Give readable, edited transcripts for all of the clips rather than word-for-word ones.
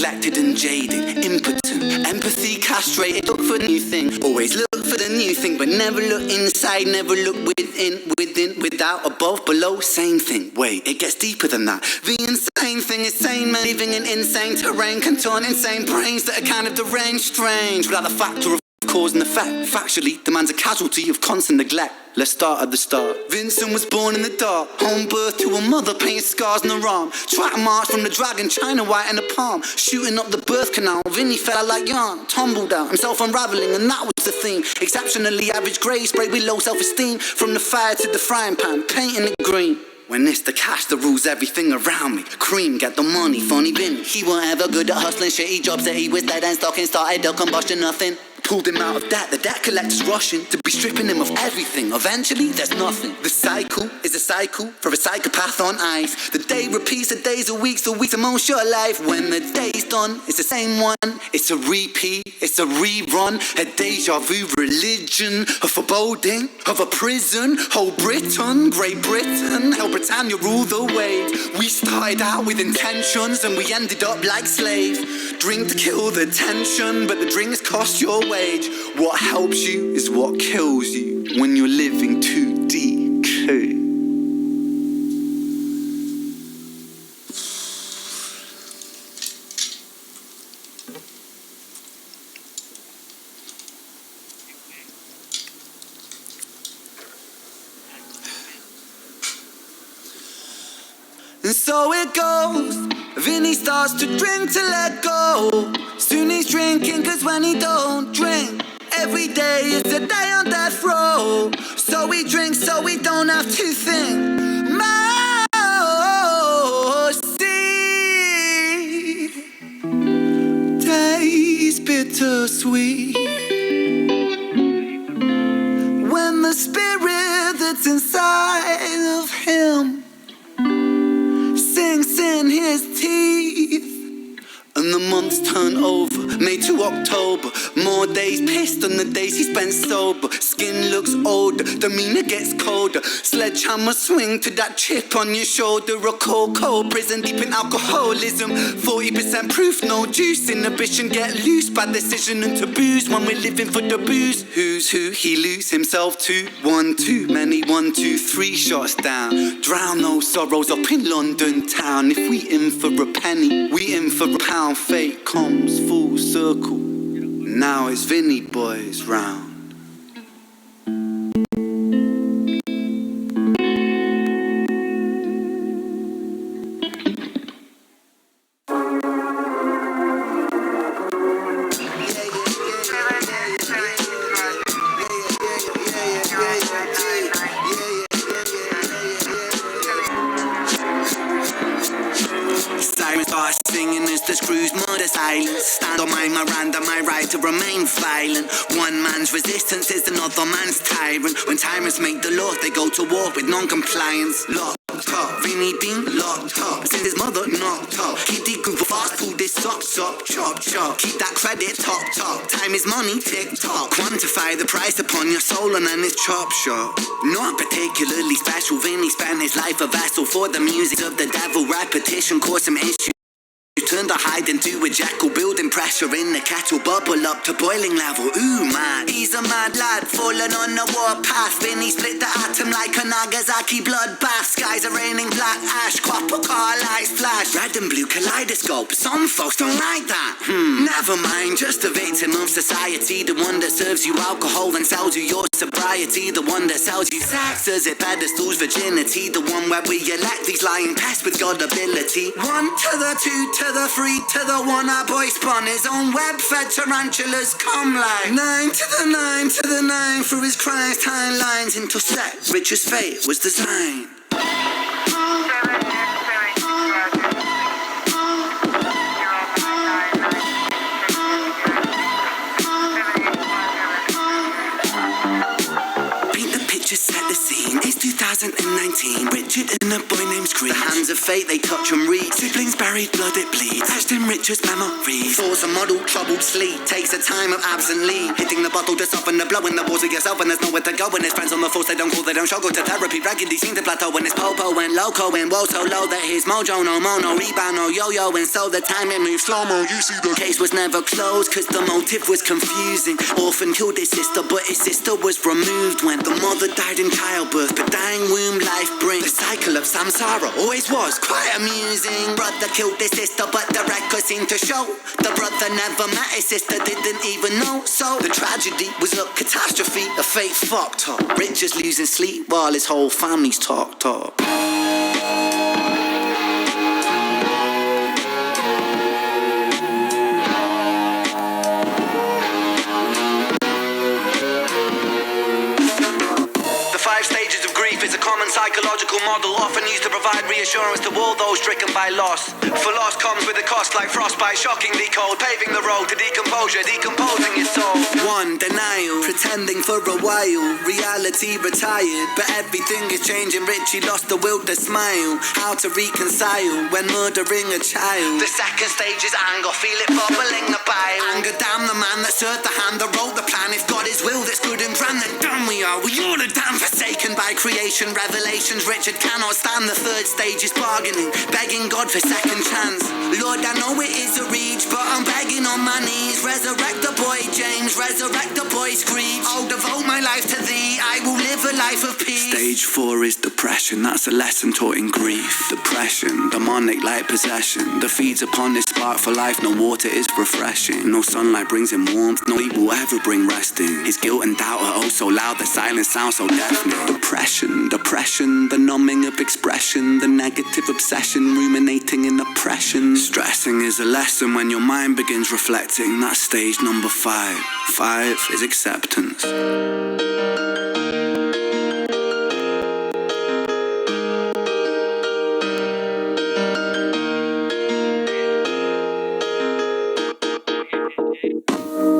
neglected and jaded, impotent, empathy castrated. Look for the new thing, always look for the new thing, but never look inside, never look within, without, above, below. Same thing. Wait, it gets deeper than that. The insane thing is sane man living in insane terrain, contorting insane brains that are kind of deranged, strange, without the factor of cause and effect. Factually, the man's a casualty of constant neglect. Let's start at the start. Vincent was born in the dark, home birth to a mother, painted scars on her arm. Track march from the dragon, China white in the palm. Shooting up the birth canal, Vinny fell out like yarn. Tumbled out, himself unraveling, and that was the theme. Exceptionally average grade, sprayed with low self-esteem. From the fire to the frying pan, painting it green. When it's the cash that rules everything around me. Cream, get the money, funny bin. He weren't ever good at hustling, shitty jobs that he was dead and stocking. Started up combustion, nothing. Pulled him out of debt, the debt collector's rushing to be stripping him of everything. Eventually, there's nothing. The cycle is a cycle for a psychopath on ice. The day repeats, the days are weeks, the weeks are most your life. When the day's done, it's the same one. It's a repeat, it's a rerun. A deja vu religion, a foreboding of a prison. Whole Britain, Great Britain, hell Britannia rule the wave. We started out with intentions and we ended up like slaves. Drink to kill the tension, but the drinks cost your wage. What helps you is what kills you when you're living too deep. And so it goes. Vinny starts to drink to let go. Soon he's drinking, cause when he don't drink, every day is a day on death row. So he drinks so he don't have to think. Mercy, taste bittersweet. When the spirit that's inside of him sinks in his teeth. And the months turn over, May to October. More days pissed than the days he spent sober. Skin looks older, demeanor gets colder. Sledgehammer swing to that chip on your shoulder. A cold prison deep in alcoholism. 40% proof, no juice. Inhibition get loose, bad decision and taboos. When we're living for the booze, who's who he lose himself to? One too many, 1, 2, 3 shots down. Drown those sorrows up in London town. If we in for a penny, we in for a pound. Fate comes full circle. Now it's Vinny boys round. Singing as the screws murder silence. Stand on my Miranda, my right to remain violent. One man's resistance is another man's tyrant. When tyrants make the law, they go to war with non-compliance. Locked up, Vinny being locked up since his mother knocked up. Kitty Google fast, pull this socks up, chop. Keep that credit top. Time is money, tick tock. Quantify the price upon your soul and then it's chop shop. Not particularly special, Vinny spent his life a vessel for the music of the devil. Repetition caused some issues. Turn the hide into a jackal, building pressure in the kettle, bubble up to boiling level. Ooh man, he's a mad lad, falling on the warpath. Vinny split the atom like a Nagasaki bloodbath. Skies are raining black ash, copper car lights flash. Red and blue kaleidoscope, some folks don't like that. Never mind, just a victim of society. The one that serves you alcohol and sells you your sobriety. The one that sells you sex as it pedestals virginity. The one where we elect these lying pests with God ability. 1 to the 2 to the 3 to the 1, our boy spun his own web-fed tarantulas come like 9 to the 9 to the 9 for his crimes, timelines intersect, rich as fate was designed. Paint the picture, set the scene. It's 2000 2019, Richard and a boy named Screech. The hands of fate, they touch and read. Siblings buried, blood it bleeds. Etched in Richard's memories. Thoughts a model, troubled sleep. Takes a time of absently. Hitting the bottle to soften the blow in the walls of yourself, and there's nowhere to go. When there's friends on the force, they don't call, they don't show. Go to therapy, regularly seem to plateau. When it's popo and loco and woe so low that his mojo no mo, no rebound, no yo-yo. And so the time it moves slow-mo. You see the case was never closed, cause the motive was confusing. Orphan killed his sister, but his sister was removed when the mother died in childbirth. But dying womb life brings the cycle of samsara. Always was quite amusing. Brother killed his sister, but the records seem to show the brother never met his sister, didn't even know. So the tragedy was a catastrophe, a fate fucked up. Richard's losing sleep while his whole family's talked up. Is a common psychological model often used to provide reassurance to all those stricken by loss. For loss comes with a cost like frostbite, shockingly cold, paving the road to decomposure, decomposing his soul. One, denial, pretending for a while, reality retired, but everything is changing. Richie lost the will to smile, how to reconcile when murdering a child. The second stage is anger, feel it bubbling the bile. Anger, damn the man that served the hand that wrote the plan. If God is will that's good and grand, then damn we are all a damn forsaken by creation. Revelations, Richard cannot stand. The third stage is bargaining, begging God for second chance. Lord, I know it is a reach, but I'm begging on my knees. Resurrect the boy James, resurrect the boy Screech. I'll devote my life to thee, I will live a life of peace. Stage 4 is depression, that's a lesson taught in grief. Depression, demonic like possession, that feeds upon this spark for life. No water is refreshing, no sunlight brings him warmth, no sleep will ever bring resting. His guilt and doubt are oh so loud, the silence sounds so deafening. Depression, the numbing of expression, the negative obsession, ruminating in oppression. Stressing is a lesson when your mind begins reflecting. That's stage number 5. 5 is acceptance.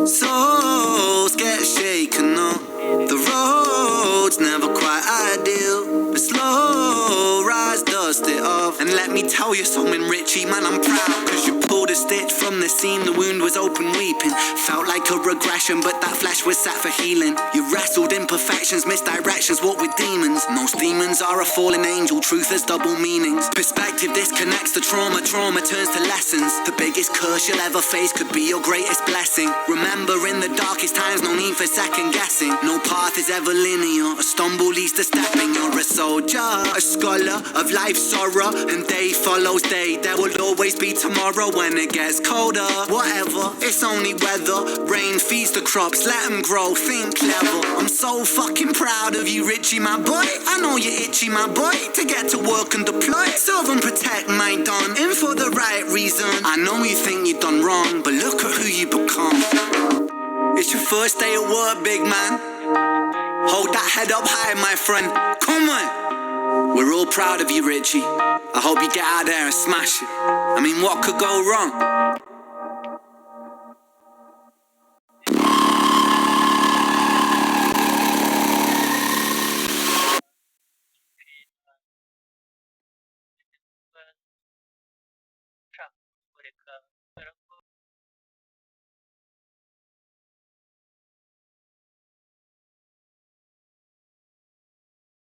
Souls get shaken up. The road's never quite ideal, but slow rise, dust it off. And let me tell you something, Richie, man, I'm proud, cause you pulled a stitch from the seam, the wound was open weeping. Felt like a regression, but that flesh was set for healing. You wrestled imperfections, misdirections, walked with demons. Most demons are a fallen angel, truth has double meanings. Perspective disconnects the trauma, trauma turns to lessons. The biggest curse you'll ever face could be your greatest blessing. Remember, in the darkest times, no need for second guessing. No path is ever linear, a stumble leads to stepping. You're a soldier, a scholar of life's sorrow, and day follows day. There will always be tomorrow when it gets colder. Whatever, it's only weather. Rain feeds the crops, let them grow, think clever. I'm so fucking proud of you, Richie, my boy. I know you're itchy, my boy, to get to work and deploy. Serve and protect my don, in for the right reason. I know you think you've done wrong, but look at who you become. It's your first day at work, big man. Hold that head up high, my friend. Come on. We're all proud of you, Richie. I hope you get out there and smash it. I mean, what could go wrong?